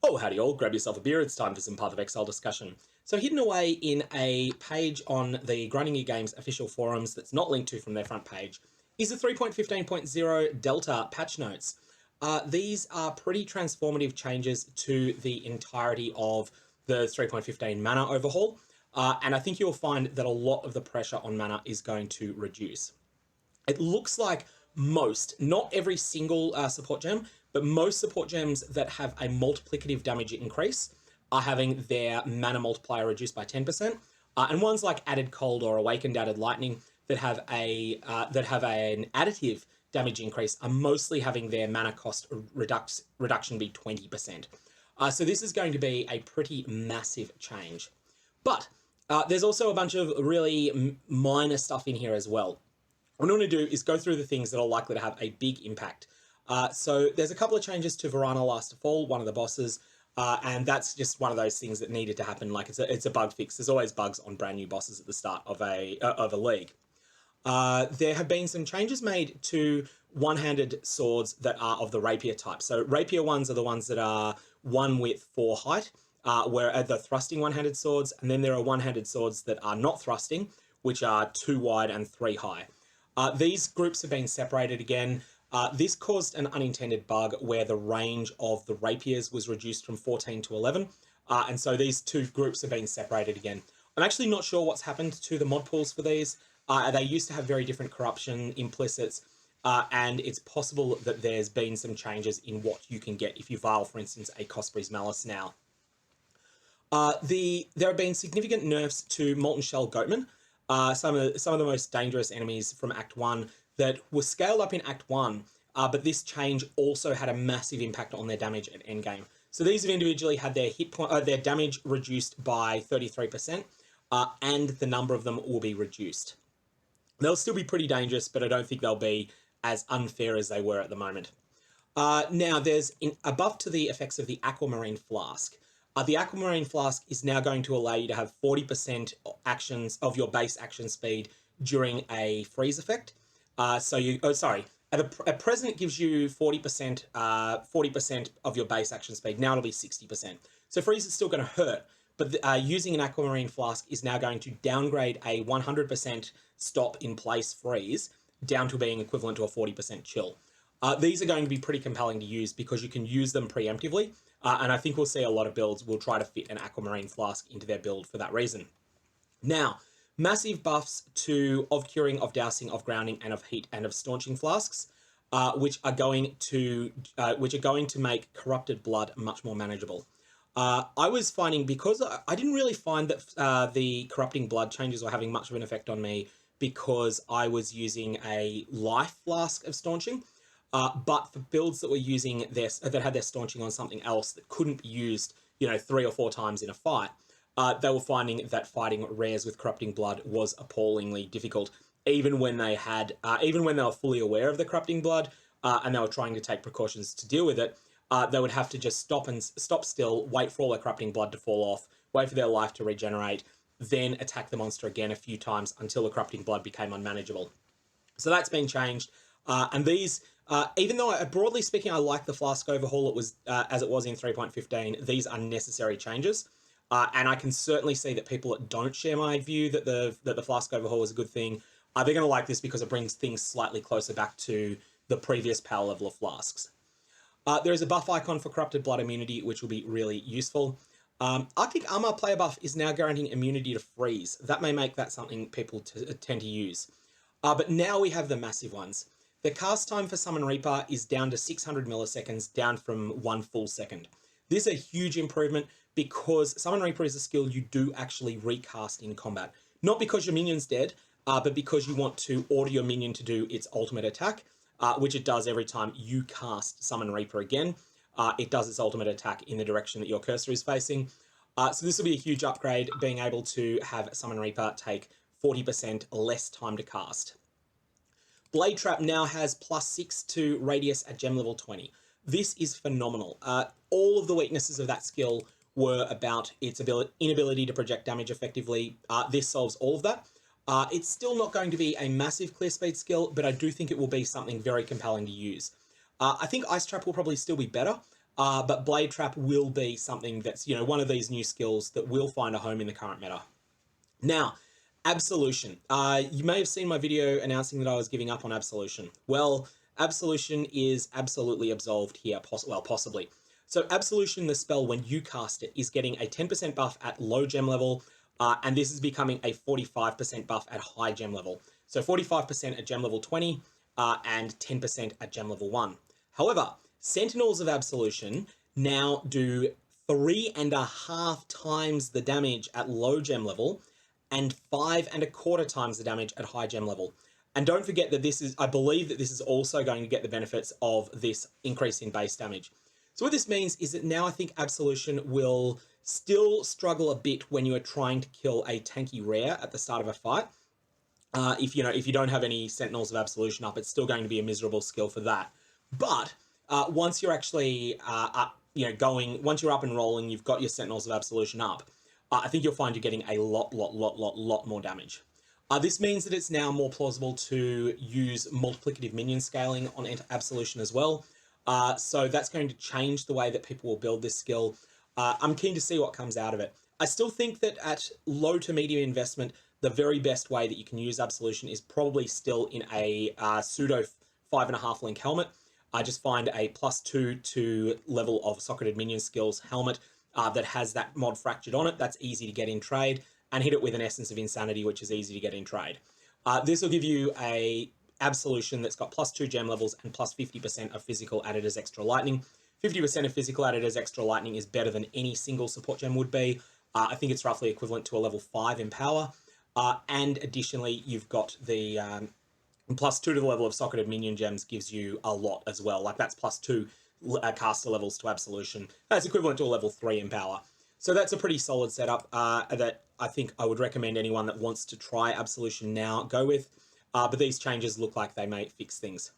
Oh, howdy all, grab yourself a beer, it's time for some Path of Exile discussion. So hidden away in a page on the Grinding Your Games official forums that's not linked to from their front page is the 3.15.0 Delta patch notes. These are pretty transformative changes to the entirety of the 3.15 mana overhaul, and I think you'll find that a lot of the pressure on mana is going to reduce. It looks like most, not every single support gem, but most support gems that have a multiplicative damage increase are having their mana multiplier reduced by 10%, and ones like Added Cold or Awakened Added Lightning that have an additive damage increase are mostly having their mana cost reduction be 20%. So this is going to be a pretty massive change. But there's also a bunch of really minor stuff in here as well. What I want to do is go through the things that are likely to have a big impact. So there's a couple of changes to Varana Last to Fall, one of the bosses, and that's just one of those things that needed to happen. Like it's a bug fix. There's always bugs on brand new bosses at the start of a league. There have been some changes made to one-handed swords that are of the rapier type. So rapier ones are the ones that are 1 width 4 height, where the thrusting one-handed swords, and then there are one-handed swords that are not thrusting, which are 2 wide and 3 high. These groups have been separated again. This caused an unintended bug where the range of the rapiers was reduced from 14 to 11. And so these two groups have been separated again. I'm actually not sure what's happened to the mod pools for these. They used to have very different corruption implicits, and it's possible that there's been some changes in what you can get if you vial, for instance, a Cosprey's Malice now. There have been significant nerfs to Molten Shell Goatman. Some of the most dangerous enemies from Act 1 that were scaled up in Act 1, but this change also had a massive impact on their damage at endgame. So these have individually had their their damage reduced by 33%, and the number of them will be reduced. They'll still be pretty dangerous, but I don't think they'll be as unfair as they were at the moment. Now, there's a buff to the effects of the Aquamarine Flask. The Aquamarine Flask is now going to allow you to have 40% actions of your base action speed during a freeze effect. At present it gives you 40% of your base action speed. Now it'll be 60%. So freeze is still going to hurt, but using an Aquamarine Flask is now going to downgrade a 100% stop in place freeze down to being equivalent to a 40% chill. These are going to be pretty compelling to use because you can use them preemptively. And I think we'll see a lot of builds will try to fit an Aquamarine Flask into their build for that reason. Now, massive buffs to of curing, of dousing, of grounding, and of heat and of staunching flasks, which are going to make corrupted blood much more manageable. I was finding, because I didn't really find that the corrupting blood changes were having much of an effect on me because I was using a life flask of staunching. But for builds that were using that had their staunching on something else that couldn't be used, 3 or 4 times in a fight, they were finding that fighting rares with corrupting blood was appallingly difficult, even when they were fully aware of the corrupting blood, and they were trying to take precautions to deal with it. They would have to just stop still, wait for all their corrupting blood to fall off, wait for their life to regenerate, then attack the monster again a few times until the corrupting blood became unmanageable. So that's been changed, and these. Even though, broadly speaking, I like the Flask overhaul as it was in 3.15, these are necessary changes. And I can certainly see that people that don't share my view that the Flask overhaul is a good thing, they're going to like this because it brings things slightly closer back to the previous power level of Flasks. There is a buff icon for Corrupted Blood immunity, which will be really useful. Arctic Armor player buff is now guaranteeing immunity to freeze. That may make that something people tend to use. But now we have the massive ones. The cast time for Summon Reaper is down to 600 milliseconds, down from 1 full second. This is a huge improvement because Summon Reaper is a skill you do actually recast in combat. Not because your minion's dead, but because you want to order your minion to do its ultimate attack, which it does every time you cast Summon Reaper again. It does its ultimate attack in the direction that your cursor is facing. So this will be a huge upgrade, being able to have Summon Reaper take 40% less time to cast. Blade Trap now has +6 to radius at gem level 20. This is phenomenal. All of the weaknesses of that skill were about its inability to project damage effectively. This solves all of that. It's still not going to be a massive clear speed skill, but I do think it will be something very compelling to use. I think Ice Trap will probably still be better, but Blade Trap will be something that's, one of these new skills that will find a home in the current meta. Now, Absolution. You may have seen my video announcing that I was giving up on Absolution. Well, Absolution is absolutely absolved here, possibly. So Absolution, the spell, when you cast it, is getting a 10% buff at low gem level, and this is becoming a 45% buff at high gem level. So 45% at gem level 20, and 10% at gem level 1. However, Sentinels of Absolution now do 3.5 times the damage at low gem level, and 5.25 times the damage at high gem level. And don't forget that I believe that this is also going to get the benefits of this increase in base damage. So what this means is that now I think Absolution will still struggle a bit when you are trying to kill a tanky rare at the start of a fight. If you don't have any Sentinels of Absolution up, it's still going to be a miserable skill for that. But once you're actually once you're up and rolling, you've got your Sentinels of Absolution up, I think you'll find you're getting a lot more damage. This means that it's now more plausible to use multiplicative minion scaling on Absolution as well. So that's going to change the way that people will build this skill. I'm keen to see what comes out of it. I still think that at low to medium investment, the very best way that you can use Absolution is probably still in a pseudo 5.5 link helmet. I just find a +2 to level of socketed minion skills helmet that has that mod fractured on it. That's easy to get in trade, and hit it with an Essence of Insanity, which is easy to get in trade. This will give you a Absolution that's got +2 gem levels and +50% of physical added as extra lightning. 50% of physical added as extra lightning is better than any single support gem would be. I think it's roughly equivalent to a level 5 in power. And additionally, you've got the +2 to the level of socketed minion gems gives you a lot as well. Like that's +2 caster levels to Absolution. That's equivalent to a level 3 in power. So that's a pretty solid setup that I think I would recommend anyone that wants to try Absolution now go with. But these changes look like they may fix things.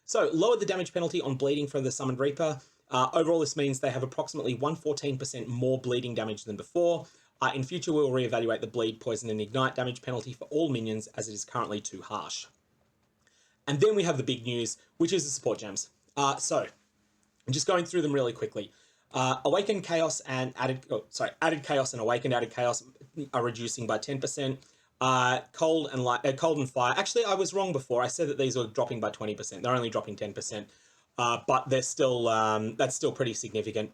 So lower the damage penalty on bleeding from the Summoned Reaper. Overall, this means they have approximately 114% more bleeding damage than before. In future, we'll reevaluate the bleed, poison, and ignite damage penalty for all minions, as it is currently too harsh. And then we have the big news, which is the support gems. So I'm just going through them really quickly. Awakened Chaos and Added Chaos and Awakened Added Chaos are reducing by 10%. Cold and Fire. Actually, I was wrong before. I said that these were dropping by 20%. They're only dropping 10%, but they're still that's still pretty significant.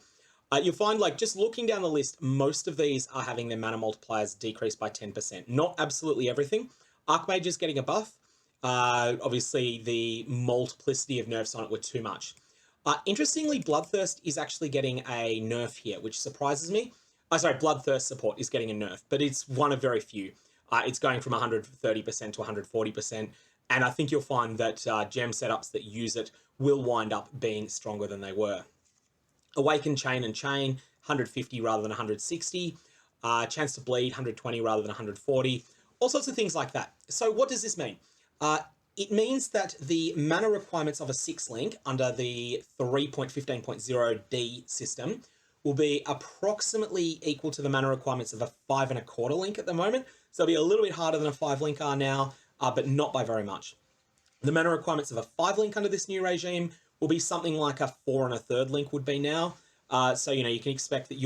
You'll find, like, just looking down the list, most of these are having their mana multipliers decrease by 10%. Not absolutely everything. Archmage is getting a buff. Obviously, the multiplicity of nerfs on it were too much. Interestingly, Bloodthirst is actually getting a nerf here, which surprises me. Bloodthirst support is getting a nerf, but it's one of very few. It's going from 130% to 140%, and I think you'll find that gem setups that use it will wind up being stronger than they were. Awaken Chain and Chain, 150 rather than 160. Chance to bleed, 120 rather than 140. All sorts of things like that. So what does this mean? It means that the mana requirements of a 6-link under the 3.15.0D system will be approximately equal to the mana requirements of a 5.25 link at the moment. So it'll be a little bit harder than a 5-link are now, but not by very much. The mana requirements of a 5-link under this new regime will be something like a 4 1/3 link would be now. So, you can expect that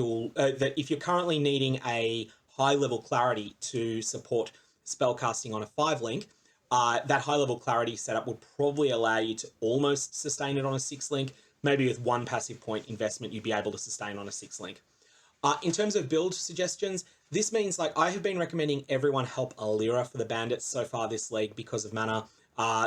that if you're currently needing a high-level clarity to support spellcasting on a 5-link, that high-level clarity setup would probably allow you to almost sustain it on a 6-link. Maybe with one passive point investment, you'd be able to sustain on a 6-link. In terms of build suggestions, this means, like, I have been recommending everyone help Alira for the bandits so far this league because of mana.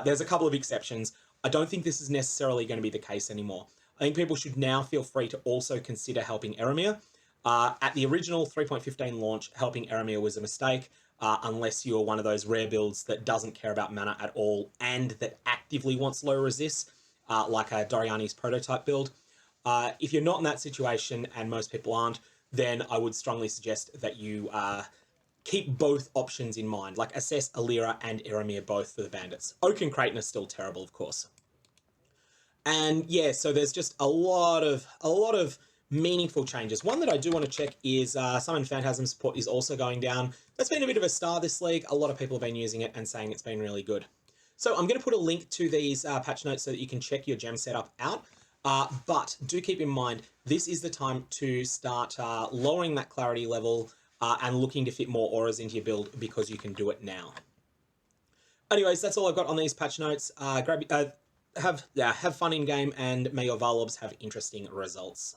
There's a couple of exceptions. I don't think this is necessarily going to be the case anymore. I think people should now feel free to also consider helping Eramir. At the original 3.15 launch, helping Eramir was a mistake, unless you're one of those rare builds that doesn't care about mana at all and that actively wants low resist, like a Doriani's prototype build. If you're not in that situation, and most people aren't, then I would strongly suggest that you keep both options in mind, like assess Alira and Eramir both for the bandits. Oak and Kraton are still terrible, of course. And yeah, so there's just a lot of meaningful changes. One that I do want to check is Summon Phantasm Support is also going down. That's been a bit of a star this league. A lot of people have been using it and saying it's been really good. So I'm going to put a link to these patch notes so that you can check your gem setup out. But do keep in mind, this is the time to start lowering that clarity level and looking to fit more auras into your build, because you can do it now. Anyways, that's all I've got on these patch notes. Have fun in game, and may your Varlobs have interesting results.